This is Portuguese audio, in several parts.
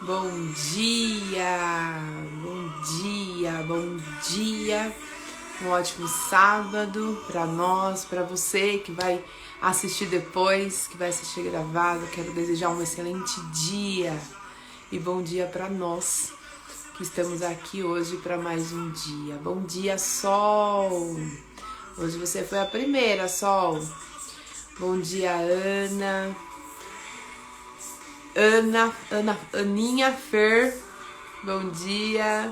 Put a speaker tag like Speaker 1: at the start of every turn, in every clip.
Speaker 1: Bom dia, bom dia, bom dia. Um ótimo sábado para nós, para você que vai assistir depois, que vai assistir gravado. Quero desejar um excelente dia e bom dia para nós que estamos aqui hoje para mais um dia. Bom dia, Sol. Hoje você foi a primeira, Sol. Bom dia, Ana. Aninha, Fer, bom dia,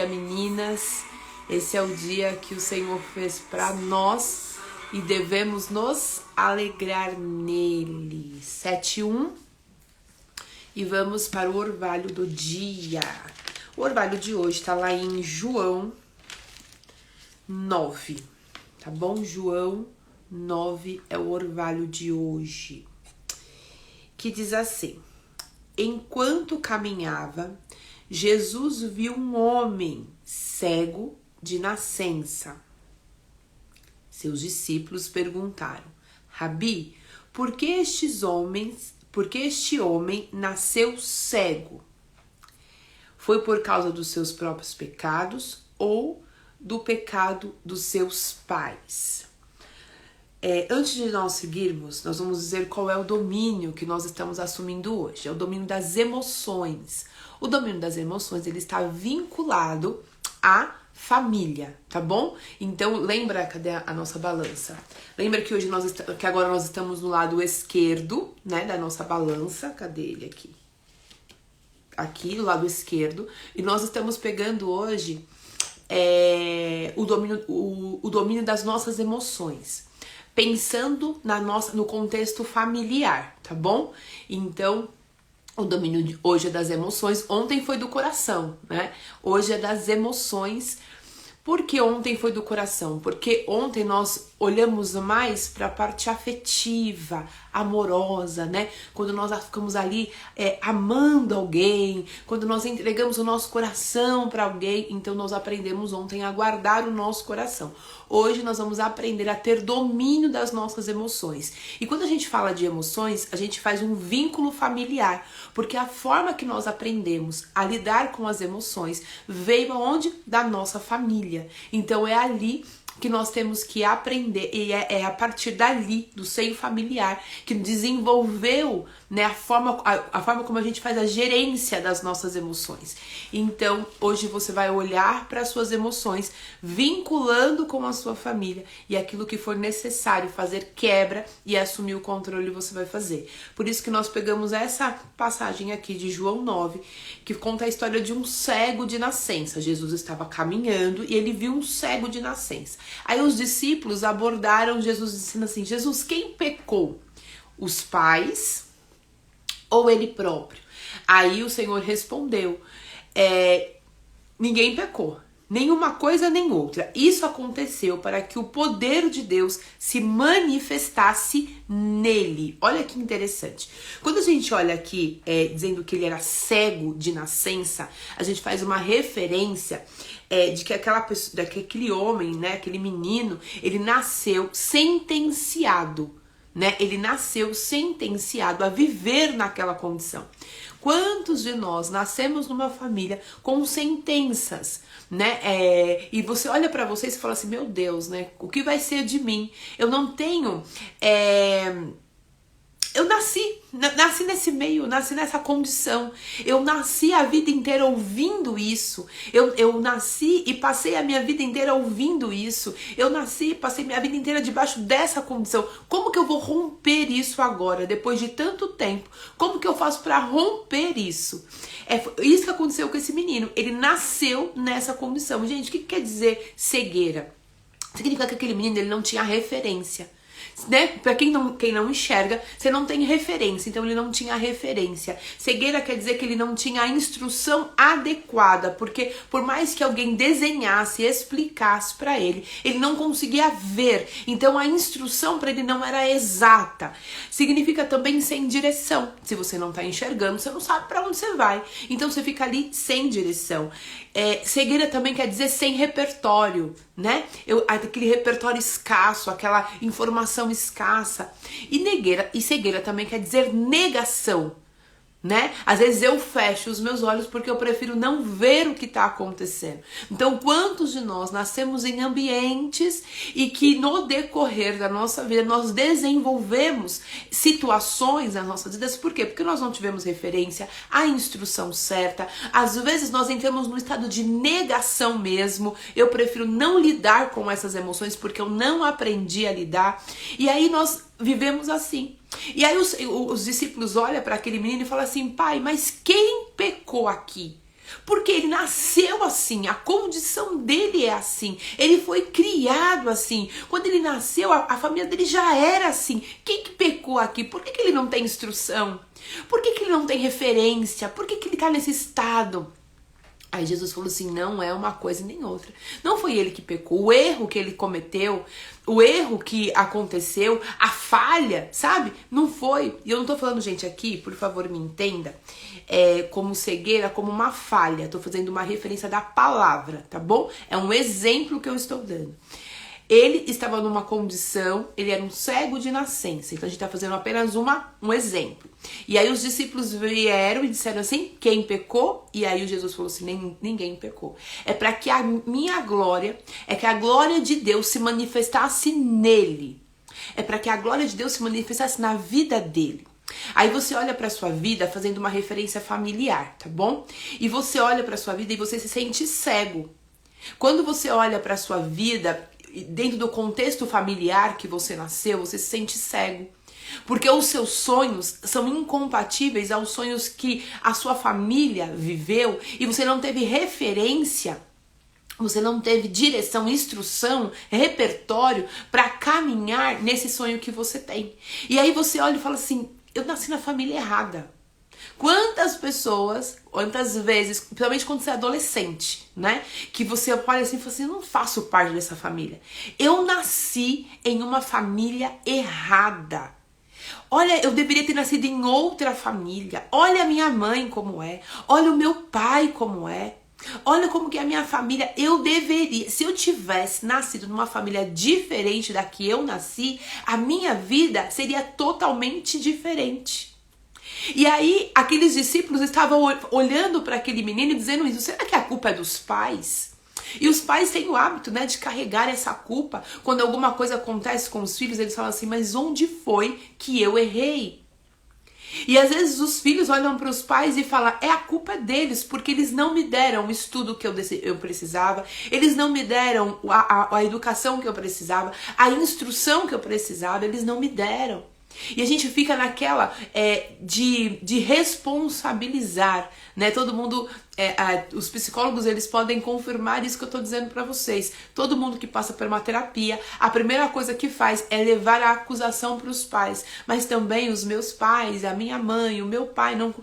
Speaker 1: meninas. Esse é o dia que o Senhor fez para nós e devemos nos alegrar nele. 7:1 e vamos para o orvalho do dia. O orvalho de hoje está lá em João 9, tá bom? João 9 é o orvalho de hoje, que diz assim: enquanto caminhava, Jesus viu um homem cego de nascença. Seus discípulos perguntaram: Rabi, por que este homem nasceu cego? Foi por causa dos seus próprios pecados ou do pecado dos seus pais? Antes de nós seguirmos, nós vamos dizer qual é o domínio que nós estamos assumindo hoje. É o domínio das emoções. O domínio das emoções, ele está vinculado à família, tá bom? Então, lembra, cadê a nossa balança? Lembra que hoje que agora nós estamos no lado esquerdo, né, da nossa balança. Cadê ele aqui? Aqui, do lado esquerdo. E nós estamos pegando hoje o domínio das nossas emoções, pensando no contexto familiar, tá bom? Então, o domínio de hoje é das emoções. Ontem foi do coração, né? Hoje é das emoções. Por que ontem foi do coração? Porque ontem nós olhamos mais para a parte afetiva, amorosa, né? Quando nós ficamos ali amando alguém, quando nós entregamos o nosso coração para alguém, então nós aprendemos ontem a guardar o nosso coração. Hoje nós vamos aprender a ter domínio das nossas emoções. E quando a gente fala de emoções, a gente faz um vínculo familiar, porque a forma que nós aprendemos a lidar com as emoções veio aonde? Da nossa família. Então é ali que nós temos que aprender, e é a partir dali, do seio familiar, que desenvolveu, né, a forma como a gente faz a gerência das nossas emoções. Então, hoje você vai olhar para as suas emoções, vinculando com a sua família, e aquilo que for necessário fazer quebra e assumir o controle você vai fazer. Por isso que nós pegamos essa passagem aqui de João 9, que conta a história de um cego de nascença. Jesus estava caminhando e ele viu um cego de nascença. Aí os discípulos abordaram Jesus dizendo assim: Jesus, quem pecou? Os pais ou ele próprio? Aí o Senhor respondeu: ninguém pecou, nenhuma coisa nem outra. Isso aconteceu para que o poder de Deus se manifestasse nele. Olha que interessante. Quando a gente olha aqui dizendo que ele era cego de nascença, a gente faz uma referência de que aquele homem, né, aquele menino, ele nasceu sentenciado, né? Ele nasceu sentenciado a viver naquela condição. Quantos de nós nascemos numa família com sentenças, né? E você olha pra você e fala assim: meu Deus, né? O que vai ser de mim? Eu não tenho... Eu nasci nesse meio, nasci nessa condição. Eu nasci a vida inteira ouvindo isso. Eu nasci e passei a minha vida inteira ouvindo isso. Eu nasci e passei minha vida inteira debaixo dessa condição. Como que eu vou romper isso agora, depois de tanto tempo? Como que eu faço para romper isso? É isso que aconteceu com esse menino. Ele nasceu nessa condição. Gente, o que quer dizer cegueira? Significa que aquele menino ele não tinha referência. Né? Para quem não enxerga, você não tem referência, então ele não tinha referência. Cegueira quer dizer que ele não tinha a instrução adequada, porque por mais que alguém desenhasse e explicasse para ele, ele não conseguia ver. Então a instrução para ele não era exata. Significa também sem direção. Se você não tá enxergando, você não sabe para onde você vai. Então você fica ali sem direção. Cegueira também quer dizer sem repertório, né? Aquele repertório escasso, aquela informação escassa. E cegueira também quer dizer negação. né? Às vezes eu fecho os meus olhos porque eu prefiro não ver o que está acontecendo. Então, quantos de nós nascemos em ambientes e que no decorrer da nossa vida nós desenvolvemos situações nas nossas vidas? Por quê? Porque nós não tivemos referência à instrução certa. Às vezes nós entramos num estado de negação mesmo. Eu prefiro não lidar com essas emoções porque eu não aprendi a lidar. E aí nós vivemos assim. E aí os discípulos olham para aquele menino e falam assim: pai, mas quem pecou aqui? Porque ele nasceu assim, a condição dele é assim, ele foi criado assim. Quando ele nasceu, a família dele já era assim. Quem que pecou aqui? Por que ele não tem instrução? Por que ele não tem referência? Por que ele está nesse estado? Aí Jesus falou assim: não é uma coisa nem outra. Não foi ele que pecou. O erro que ele cometeu, o erro que aconteceu, a falha, sabe? Não foi. E eu não tô falando, gente, aqui, por favor, me entenda, como cegueira, como uma falha. Tô fazendo uma referência da palavra, tá bom? É um exemplo que eu estou dando. Ele estava numa condição, ele era um cego de nascença. Então a gente está fazendo apenas um exemplo. E aí os discípulos vieram e disseram assim: quem pecou? E aí o Jesus falou assim: ninguém pecou. É para que a minha glória, que a glória de Deus se manifestasse nele. É para que a glória de Deus se manifestasse na vida dele. Aí você olha para sua vida fazendo uma referência familiar, tá bom? E você olha para sua vida e você se sente cego. Quando você olha para sua vida dentro do contexto familiar que você nasceu, você se sente cego. Porque os seus sonhos são incompatíveis aos sonhos que a sua família viveu e você não teve referência, você não teve direção, instrução, repertório para caminhar nesse sonho que você tem. E aí você olha e fala assim: eu nasci na família errada. Quantas pessoas, quantas vezes, principalmente quando você é adolescente, né? Que você olha assim e fala assim: eu não faço parte dessa família. Eu nasci em uma família errada. Olha, eu deveria ter nascido em outra família. Olha a minha mãe como é. Olha o meu pai como é. Olha como que é a minha família. Eu deveria, se eu tivesse nascido numa família diferente da que eu nasci, a minha vida seria totalmente diferente. E aí, aqueles discípulos estavam olhando para aquele menino e dizendo isso: será que a culpa é dos pais? E os pais têm o hábito, né, de carregar essa culpa. Quando alguma coisa acontece com os filhos, eles falam assim: mas onde foi que eu errei? E às vezes os filhos olham para os pais e falam: a culpa é deles, porque eles não me deram o estudo que eu precisava, eles não me deram a educação que eu precisava, a instrução que eu precisava, eles não me deram. E a gente fica naquela de responsabilizar, né? Todo mundo, os psicólogos, eles podem confirmar isso que eu tô dizendo pra vocês. Todo mundo que passa por uma terapia, a primeira coisa que faz é levar a acusação pros pais. Mas também os meus pais, a minha mãe, o meu pai não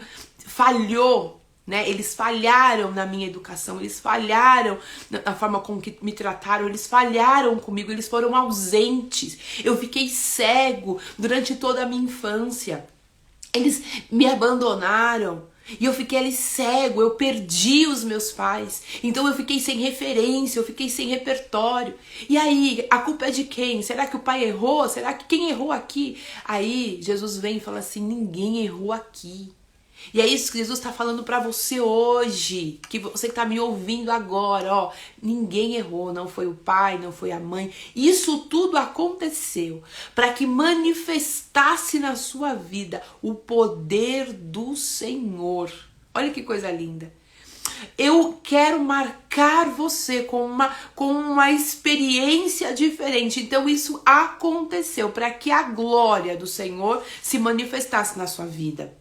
Speaker 1: falhou. Né? Eles falharam na minha educação, eles falharam na forma como que me trataram, eles falharam comigo, eles foram ausentes. Eu fiquei cego durante toda a minha infância. Eles me abandonaram e eu fiquei ali cego, eu perdi os meus pais. Então eu fiquei sem referência, eu fiquei sem repertório. E aí, a culpa é de quem? Será que o pai errou? Será que quem errou aqui? Aí Jesus vem e fala assim: ninguém errou aqui. E é isso que Jesus está falando para você hoje, que você que está me ouvindo agora, ó, ninguém errou, não foi o pai, não foi a mãe. Isso tudo aconteceu para que manifestasse na sua vida o poder do Senhor. Olha que coisa linda. Eu quero marcar você com uma experiência diferente. Então isso aconteceu para que a glória do Senhor se manifestasse na sua vida.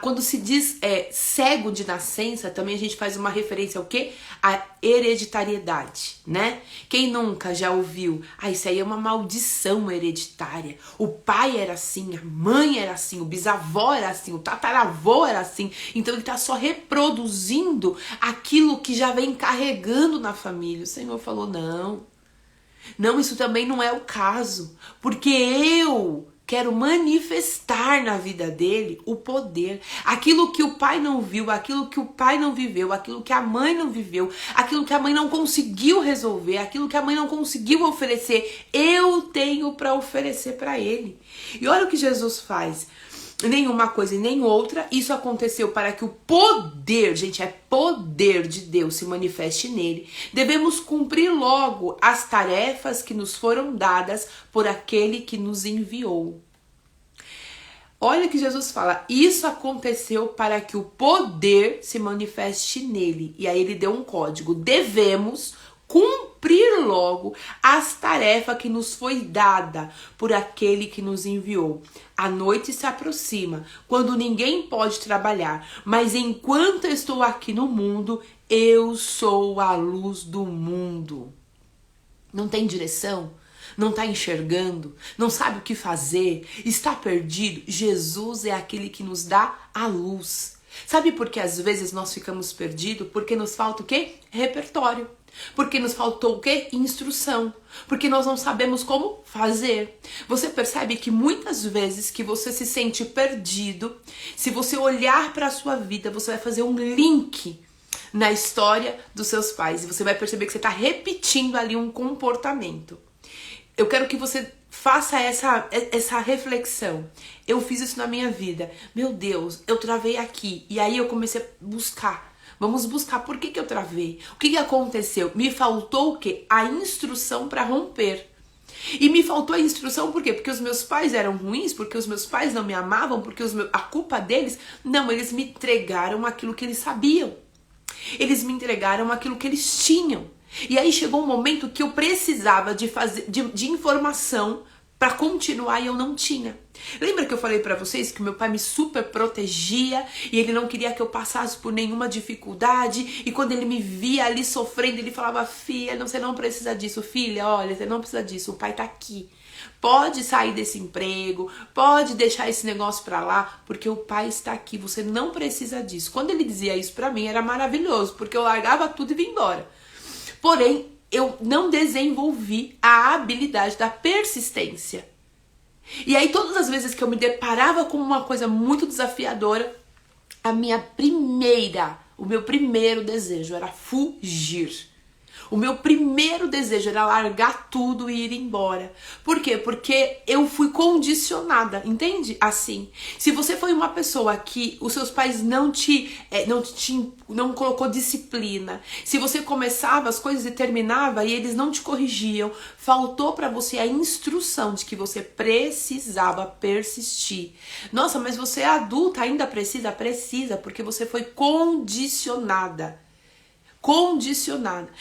Speaker 1: Quando se diz cego de nascença, também a gente faz uma referência ao quê? A hereditariedade, né? Quem nunca já ouviu? Isso aí é uma maldição hereditária. O pai era assim, a mãe era assim, o bisavó era assim, o tataravô era assim. Então ele está só reproduzindo aquilo que já vem carregando na família. O Senhor falou: não, isso também não é o caso, porque eu quero manifestar na vida dele o poder. Aquilo que o pai não viu, aquilo que o pai não viveu, aquilo que a mãe não viveu, aquilo que a mãe não conseguiu resolver, aquilo que a mãe não conseguiu oferecer, eu tenho para oferecer para ele. E olha o que Jesus faz. nenhuma coisa e nem outra. Isso aconteceu para que o poder, gente, é poder de Deus se manifeste nele. Devemos cumprir logo as tarefas que nos foram dadas por aquele que nos enviou. Olha que Jesus fala, isso aconteceu para que o poder se manifeste nele. E aí ele deu um código, devemos cumprir logo as tarefas que nos foi dada por aquele que nos enviou. A noite se aproxima, quando ninguém pode trabalhar, mas enquanto eu estou aqui no mundo, eu sou a luz do mundo. Não tem direção? Não está enxergando? Não sabe o que fazer? Está perdido? Jesus é aquele que nos dá a luz. Sabe por que às vezes nós ficamos perdidos? Porque nos falta o quê? Repertório. Porque nos faltou o quê? Instrução. Porque nós não sabemos como fazer. Você percebe que muitas vezes que você se sente perdido, se você olhar para a sua vida, você vai fazer um link na história dos seus pais. E você vai perceber que você está repetindo ali um comportamento. Eu quero que você faça essa reflexão. Eu fiz isso na minha vida. Meu Deus, eu travei aqui. E aí eu comecei a buscar. Vamos buscar por que eu travei. O que aconteceu? Me faltou o quê? A instrução para romper. E me faltou a instrução por quê? Porque os meus pais eram ruins? Porque os meus pais não me amavam? Porque a culpa deles? Não, eles me entregaram aquilo que eles sabiam. Eles me entregaram aquilo que eles tinham. E aí chegou um momento que eu precisava de informação para continuar e eu não tinha. Lembra que eu falei para vocês que meu pai me super protegia e ele não queria que eu passasse por nenhuma dificuldade, e quando ele me via ali sofrendo, ele falava: filha, você não precisa disso, filha, olha, você não precisa disso, o pai tá aqui. Pode sair desse emprego, pode deixar esse negócio pra lá, porque o pai está aqui, você não precisa disso. Quando ele dizia isso pra mim, era maravilhoso, porque eu largava tudo e vinha embora. Porém, eu não desenvolvi a habilidade da persistência. E aí, todas as vezes que eu me deparava com uma coisa muito desafiadora, o meu primeiro desejo era fugir. O meu primeiro desejo era largar tudo e ir embora. Por quê? Porque eu fui condicionada, entende? Assim, se você foi uma pessoa que os seus pais não colocou disciplina, se você começava as coisas e terminava e eles não te corrigiam, faltou para você a instrução de que você precisava persistir. Nossa, mas você é adulta, ainda precisa? Precisa, porque você foi condicionada.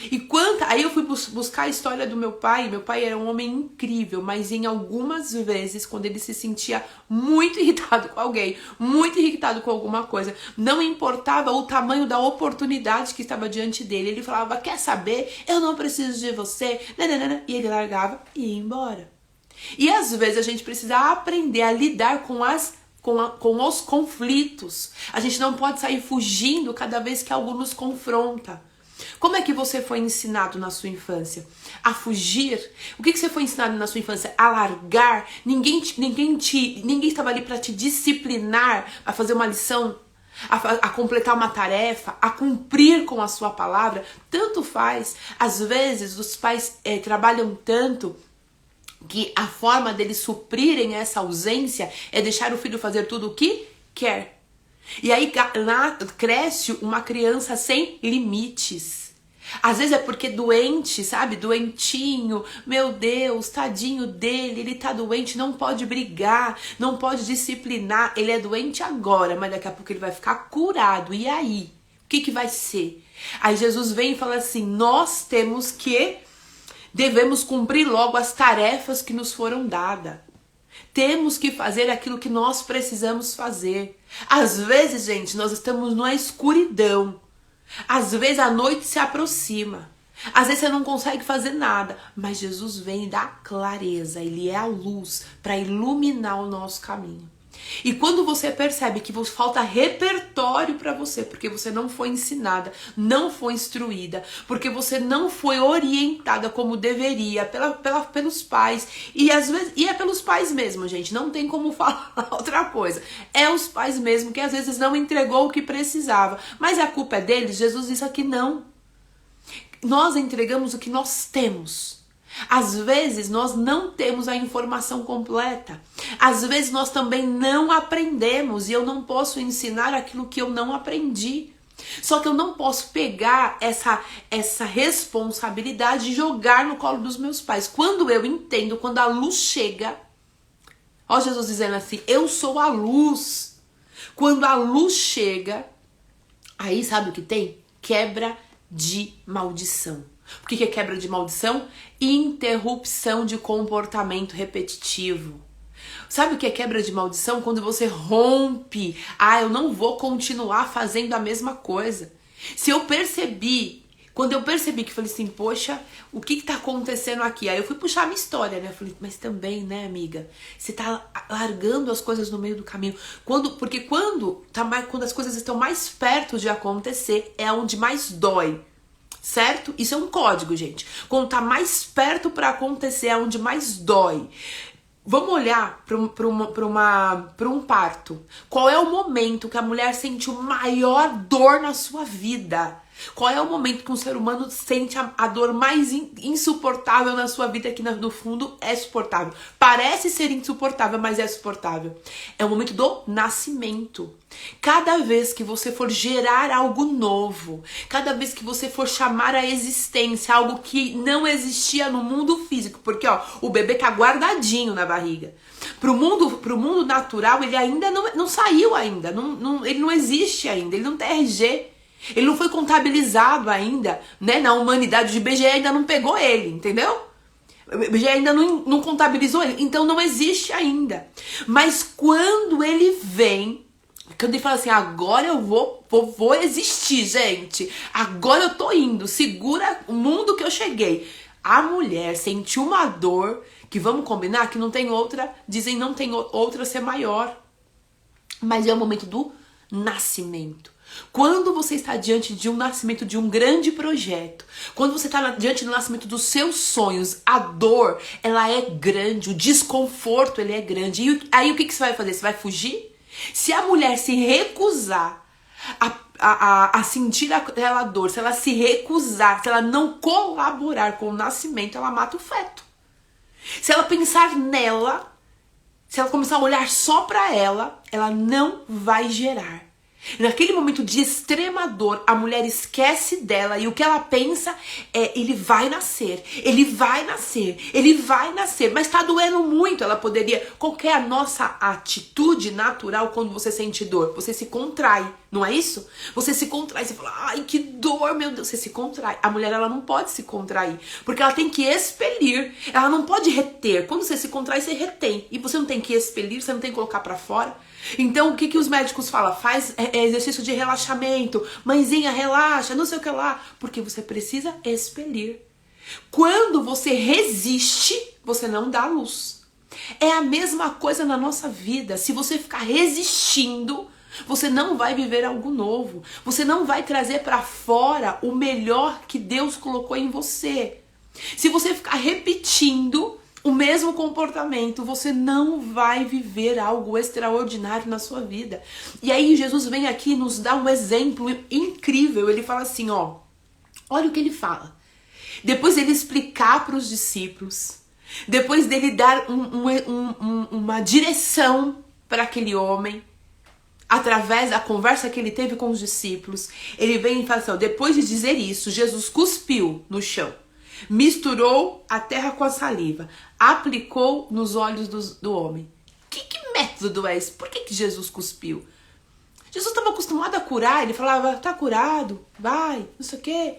Speaker 1: E aí eu fui buscar a história do meu pai. Meu pai era um homem incrível, mas em algumas vezes, quando ele se sentia muito irritado com alguém, muito irritado com alguma coisa, não importava o tamanho da oportunidade que estava diante dele, ele falava: quer saber? Eu não preciso de você. E ele largava e ia embora. E às vezes a gente precisa aprender a lidar com os conflitos. A gente não pode sair fugindo cada vez que algo nos confronta. Como é que você foi ensinado na sua infância? A fugir? O que você foi ensinado na sua infância? A largar? Ninguém estava ali para te disciplinar, a fazer uma lição, a completar uma tarefa, a cumprir com a sua palavra? Tanto faz. Às vezes os pais trabalham tanto que a forma deles suprirem essa ausência é deixar o filho fazer tudo o que quer. E aí cresce uma criança sem limites. Às vezes é porque doente, sabe? Doentinho, meu Deus, tadinho dele, ele tá doente, não pode brigar, não pode disciplinar. Ele é doente agora, mas daqui a pouco ele vai ficar curado. E aí? O que vai ser? Aí Jesus vem e fala assim: nós devemos cumprir logo as tarefas que nos foram dadas. Temos que fazer aquilo que nós precisamos fazer. Às vezes, gente, nós estamos numa escuridão. Às vezes a noite se aproxima. Às vezes você não consegue fazer nada. Mas Jesus vem e dá clareza. Ele é a luz para iluminar o nosso caminho. E quando você percebe que falta repertório para você, porque você não foi ensinada, não foi instruída, porque você não foi orientada como deveria pelos pais, e às vezes é pelos pais mesmo, gente, não tem como falar outra coisa. É os pais mesmo que às vezes não entregou o que precisava, mas a culpa é deles. Jesus disse aqui não. Nós entregamos o que nós temos. Às vezes nós não temos a informação completa. Às vezes nós também não aprendemos e eu não posso ensinar aquilo que eu não aprendi. Só que eu não posso pegar essa responsabilidade e jogar no colo dos meus pais. Quando eu entendo, quando a luz chega, ó Jesus dizendo assim, eu sou a luz. Quando a luz chega, aí sabe o que tem? Quebra de maldição. O que é quebra de maldição? Interrupção de comportamento repetitivo. Sabe o que é quebra de maldição? Quando você rompe. Ah, eu não vou continuar fazendo a mesma coisa. Quando eu percebi que falei assim, poxa, o que tá acontecendo aqui? Aí eu fui puxar a minha história, né? Eu falei, mas também, né, amiga? Você tá largando as coisas no meio do caminho. Porque quando as coisas estão mais perto de acontecer, é onde mais dói. Certo? Isso é um código, gente. Quando tá mais perto para acontecer, é onde mais dói. Vamos olhar para um parto. Qual é o momento que a mulher sente o maior dor na sua vida? Qual é o momento que um ser humano sente a dor mais insuportável na sua vida, que no fundo é suportável? Parece ser insuportável, mas é suportável. É o momento do nascimento. Cada vez que você for gerar algo novo, cada vez que você for chamar a existência algo que não existia no mundo físico, porque ó, o bebê tá guardadinho na barriga. Pro mundo natural, ele ainda não saiu ainda, ele não existe ainda, ele não tem RG. Ele não foi contabilizado ainda, né? Na humanidade, o IBGE ainda não pegou ele, entendeu? O IBGE ainda não contabilizou ele, então não existe ainda. Mas quando ele vem, quando ele fala assim, agora eu vou existir, gente. Agora eu tô indo, segura o mundo que eu cheguei. A mulher sentiu uma dor, que vamos combinar, que não tem outra, dizem não tem outra ser maior. Mas é o momento do nascimento. Quando você está diante de um nascimento de um grande projeto, quando você está diante do nascimento dos seus sonhos, a dor, ela é grande, o desconforto, ele é grande. E aí o que você vai fazer? Você vai fugir? Se a mulher se recusar a sentir aquela dor, se ela se recusar, se ela não colaborar com o nascimento, ela mata o feto. Se ela pensar nela, se ela começar a olhar só para ela não vai gerar. Naquele momento de extrema dor, a mulher esquece dela e o que ela pensa é, ele vai nascer, ele vai nascer, ele vai nascer, mas tá doendo muito. Ela poderia, qual que é a nossa atitude natural quando você sente dor? Você se contrai, não é isso? Você se contrai, você fala, ai que dor, meu Deus, você se contrai. A mulher, ela não pode se contrair, porque ela tem que expelir, ela não pode reter. Quando você se contrai, você retém, e você não tem que expelir, você não tem que colocar pra fora. Então, o que os médicos falam? Faz exercício de relaxamento. Mãezinha, relaxa, não sei o que lá. Porque você precisa expelir. Quando você resiste, você não dá luz. É a mesma coisa na nossa vida. Se você ficar resistindo, você não vai viver algo novo. Você não vai trazer para fora o melhor que Deus colocou em você. Se você ficar repetindo o mesmo comportamento, você não vai viver algo extraordinário na sua vida. E aí Jesus vem aqui e nos dá um exemplo incrível. Ele fala assim, ó, olha o que ele fala. Depois dele explicar para os discípulos, depois dele dar uma direção para aquele homem, através da conversa que ele teve com os discípulos, ele vem e fala assim, ó, depois de dizer isso, Jesus cuspiu no chão, misturou a terra com a saliva, aplicou nos olhos do homem. Que método é esse? Por que Jesus cuspiu? Jesus estava acostumado a curar, ele falava, tá curado, vai, não sei o quê.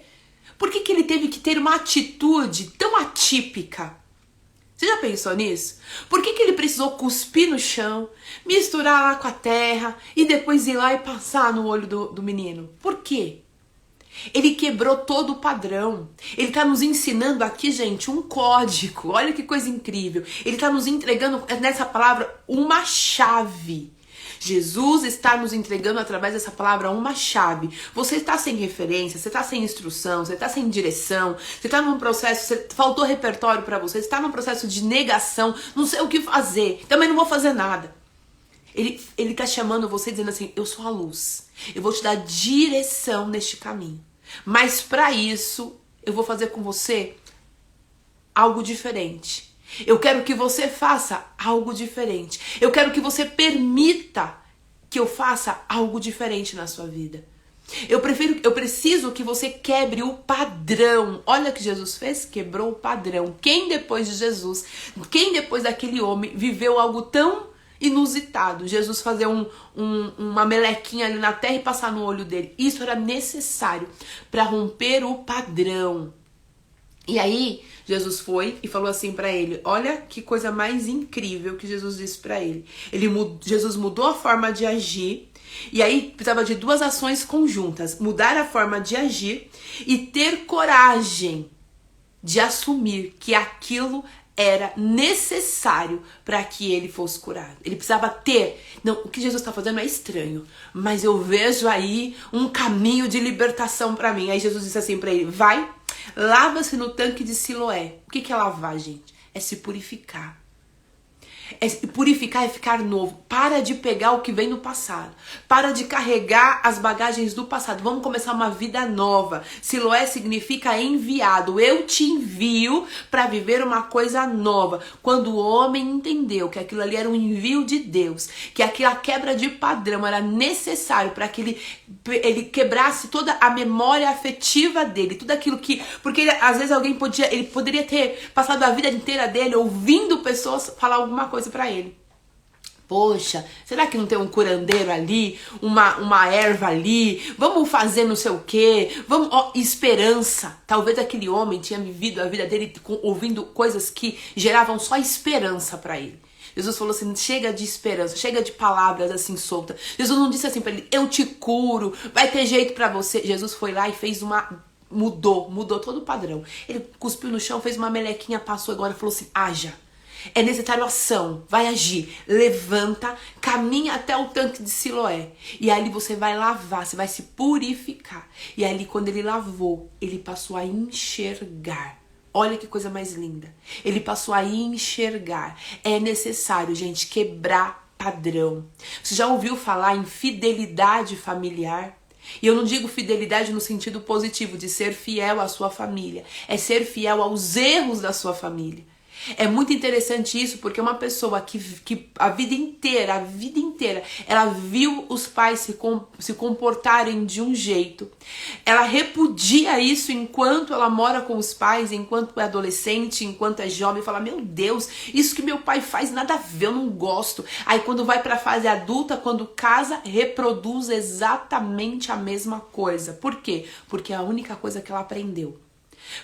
Speaker 1: Por que ele teve que ter uma atitude tão atípica? Você já pensou nisso? Por que ele precisou cuspir no chão, misturar lá com a terra e depois ir lá e passar no olho do menino? Por quê? Ele quebrou todo o padrão. Ele está nos ensinando aqui, gente, um código. Olha que coisa incrível. Ele está nos entregando, nessa palavra, uma chave. Jesus está nos entregando através dessa palavra uma chave. Você está sem referência, você está sem instrução, você está sem direção, você está num processo, faltou repertório para você está num processo de negação, não sei o que fazer, também não vou fazer nada. Ele está chamando você dizendo assim, eu sou a luz, eu vou te dar direção neste caminho. Mas para isso, eu vou fazer com você algo diferente. Eu quero que você faça algo diferente. Eu quero que você permita que eu faça algo diferente na sua vida. Eu preciso que você quebre o padrão. Olha o que Jesus fez, quebrou o padrão. Quem depois de Jesus, quem depois daquele homem viveu algo tão inusitado? Jesus fazer uma melequinha ali na terra e passar no olho dele. Isso era necessário para romper o padrão. E aí, Jesus foi e falou assim pra ele, olha que coisa mais incrível que Jesus disse pra ele. Jesus mudou a forma de agir, e aí precisava de duas ações conjuntas. Mudar a forma de agir e ter coragem de assumir que aquilo era necessário para que ele fosse curado. Ele precisava ter. Não, o que Jesus está fazendo é estranho, mas eu vejo aí um caminho de libertação para mim. Aí Jesus disse assim para ele, vai, lava-se no tanque de Siloé. O que é lavar, gente? É se purificar. Purificar é ficar novo. Para de pegar o que vem no passado. Para de carregar as bagagens do passado. Vamos começar uma vida nova. Siloé significa enviado. Eu te envio para viver uma coisa nova. Quando o homem entendeu que aquilo ali era um envio de Deus, que aquela quebra de padrão era necessário para que ele quebrasse toda a memória afetiva dele, tudo aquilo que... Porque às vezes ele poderia ter passado a vida inteira dele ouvindo pessoas falar alguma coisa pra ele. Poxa, será que não tem um curandeiro ali, uma erva ali? Vamos fazer não sei o quê? Vamos, esperança. Talvez aquele homem tinha vivido a vida dele ouvindo coisas que geravam só esperança pra ele. Jesus falou assim, chega de esperança, chega de palavras assim soltas. Jesus não disse assim pra ele, eu te curo, vai ter jeito pra você. Jesus foi lá e fez mudou todo o padrão. Ele cuspiu no chão, fez uma melequinha, passou agora e falou assim, haja. É necessário ação, vai agir, levanta, caminha até o tanque de Siloé. E ali você vai lavar, você vai se purificar. E ali quando ele lavou, ele passou a enxergar. Olha que coisa mais linda. Ele passou a enxergar. É necessário, gente, quebrar padrão. Você já ouviu falar em fidelidade familiar? E eu não digo fidelidade no sentido positivo, de ser fiel à sua família. É ser fiel aos erros da sua família. É muito interessante isso, porque uma pessoa que a vida inteira, ela viu os pais se comportarem de um jeito. Ela repudia isso enquanto ela mora com os pais, enquanto é adolescente, enquanto é jovem, fala, meu Deus, isso que meu pai faz nada a ver, eu não gosto. Aí quando vai pra fase adulta, quando casa, reproduz exatamente a mesma coisa. Por quê? Porque é a única coisa que ela aprendeu.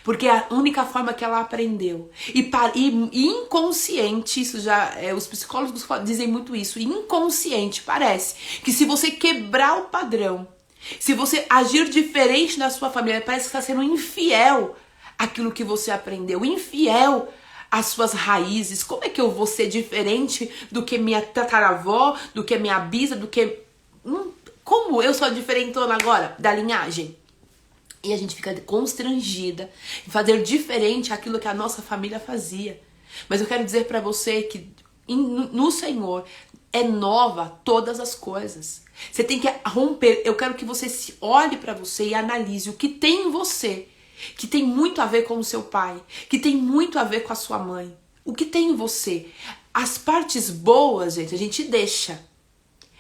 Speaker 1: Porque é a única forma que ela aprendeu. E inconsciente, isso já os psicólogos dizem muito isso, inconsciente, parece que se você quebrar o padrão, se você agir diferente na sua família, parece que está sendo infiel àquilo que você aprendeu, infiel às suas raízes. Como é que eu vou ser diferente do que minha tataravó, do que minha bisa, do que... Como eu sou diferentona agora da linhagem? E a gente fica constrangida em fazer diferente aquilo que a nossa família fazia. Mas eu quero dizer para você que no Senhor é nova todas as coisas. Você tem que romper. Eu quero que você se olhe para você e analise o que tem em você, que tem muito a ver com o seu pai, que tem muito a ver com a sua mãe. O que tem em você? As partes boas, gente, a gente deixa.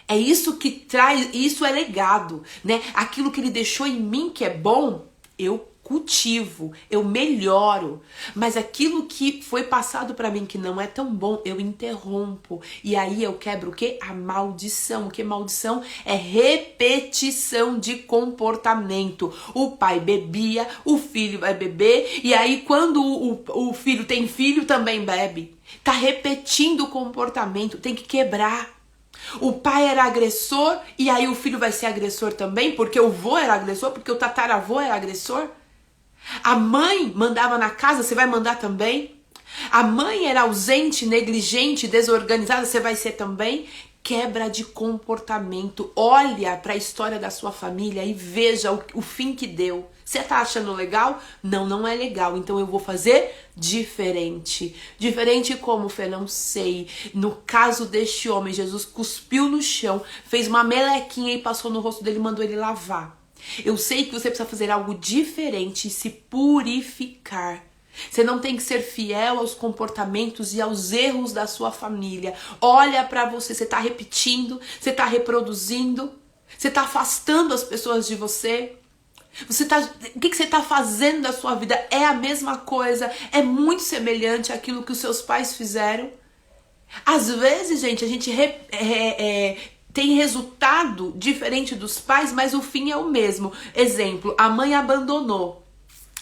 Speaker 1: É isso que traz, isso é legado, né? Aquilo que ele deixou em mim que é bom, eu cultivo, eu melhoro. Mas aquilo que foi passado pra mim que não é tão bom, eu interrompo. E aí eu quebro o quê? A maldição. O que maldição? É repetição de comportamento. O pai bebia, o filho vai beber, e aí quando o filho tem filho, também bebe. Tá repetindo o comportamento, tem que quebrar. O pai era agressor e aí o filho vai ser agressor também, porque o vô era agressor, porque o tataravô era agressor. A mãe mandava na casa, você vai mandar também. A mãe era ausente, negligente, desorganizada, você vai ser também. Quebra de comportamento. Olha para a história da sua família e veja o fim que deu. Você tá achando legal? Não, não é legal. Então eu vou fazer diferente. Diferente como, Fê? Não sei. No caso deste homem, Jesus cuspiu no chão, fez uma melequinha e passou no rosto dele e mandou ele lavar. Eu sei que você precisa fazer algo diferente e se purificar. Você não tem que ser fiel aos comportamentos e aos erros da sua família. Olha pra você, você tá repetindo, você tá reproduzindo, você tá afastando as pessoas de você. O que você tá fazendo da sua vida é a mesma coisa, é muito semelhante àquilo que os seus pais fizeram. Às vezes, gente, a gente tem resultado diferente dos pais, mas o fim é o mesmo. Exemplo, a mãe abandonou.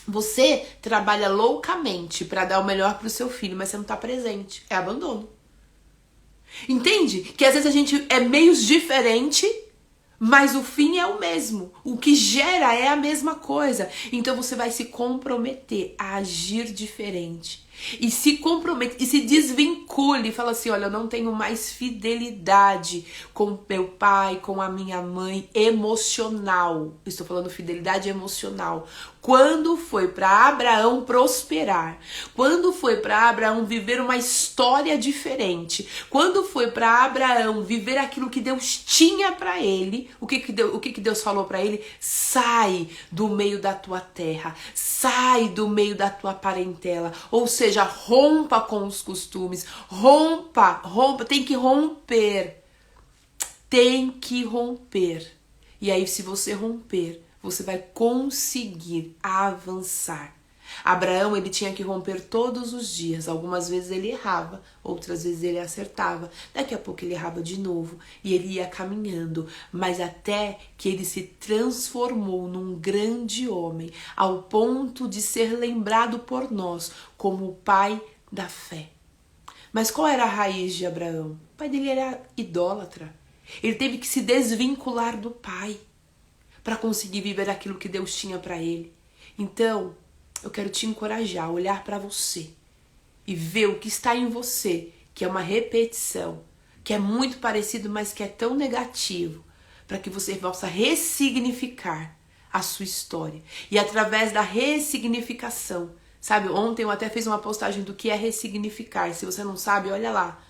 Speaker 1: Você trabalha loucamente para dar o melhor pro seu filho, mas você não tá presente. É abandono. Entende? Que às vezes a gente é meios diferente, mas o fim é o mesmo. O que gera é a mesma coisa. Então você vai se comprometer a agir diferente. E se compromete, e se desvincule, fala assim, olha, eu não tenho mais fidelidade com meu pai, com a minha mãe, emocional. Estou falando fidelidade emocional. Quando foi para Abraão prosperar, quando foi para Abraão viver uma história diferente, quando foi para Abraão viver aquilo que Deus tinha para ele, o que Deus falou para ele? Sai do meio da tua terra, sai do meio da tua parentela, ou seja, rompa com os costumes, rompa, tem que romper, e aí se você romper, você vai conseguir avançar. Abraão, ele tinha que romper todos os dias. Algumas vezes ele errava, outras vezes ele acertava. Daqui a pouco ele errava de novo e ele ia caminhando, mas até que ele se transformou num grande homem, ao ponto de ser lembrado por nós como o pai da fé. Mas qual era a raiz de Abraão? O pai dele era idólatra. Ele teve que se desvincular do pai para conseguir viver aquilo que Deus tinha para ele. Então, eu quero te encorajar a olhar para você e ver o que está em você, que é uma repetição, que é muito parecido, mas que é tão negativo, para que você possa ressignificar a sua história. E através da ressignificação, sabe, ontem eu até fiz uma postagem do que é ressignificar. Se você não sabe, olha lá.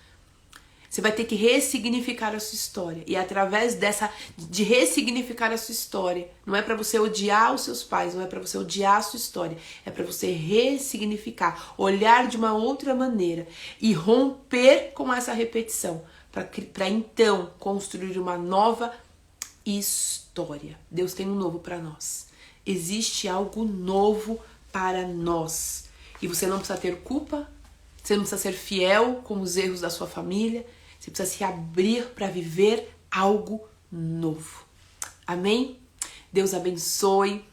Speaker 1: Você vai ter que ressignificar a sua história. E através de ressignificar a sua história, não é para você odiar os seus pais, não é para você odiar a sua história. É para você ressignificar, olhar de uma outra maneira e romper com essa repetição. Para então construir uma nova história. Deus tem um novo para nós. Existe algo novo para nós. E você não precisa ter culpa, você não precisa ser fiel com os erros da sua família. Você precisa se abrir para viver algo novo. Amém? Deus abençoe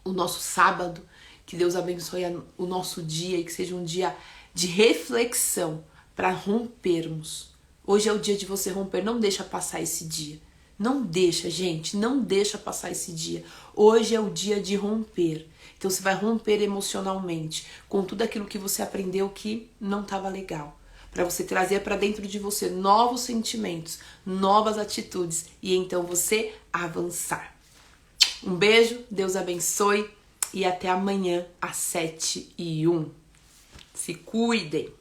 Speaker 1: o nosso sábado. Que Deus abençoe o nosso dia e que seja um dia de reflexão para rompermos. Hoje é o dia de você romper. Não deixa passar esse dia. Não deixa, gente. Não deixa passar esse dia. Hoje é o dia de romper. Então você vai romper emocionalmente com tudo aquilo que você aprendeu que não estava legal. Para você trazer para dentro de você novos sentimentos, novas atitudes e então você avançar. Um beijo, Deus abençoe e até amanhã às 7h01. Se cuidem!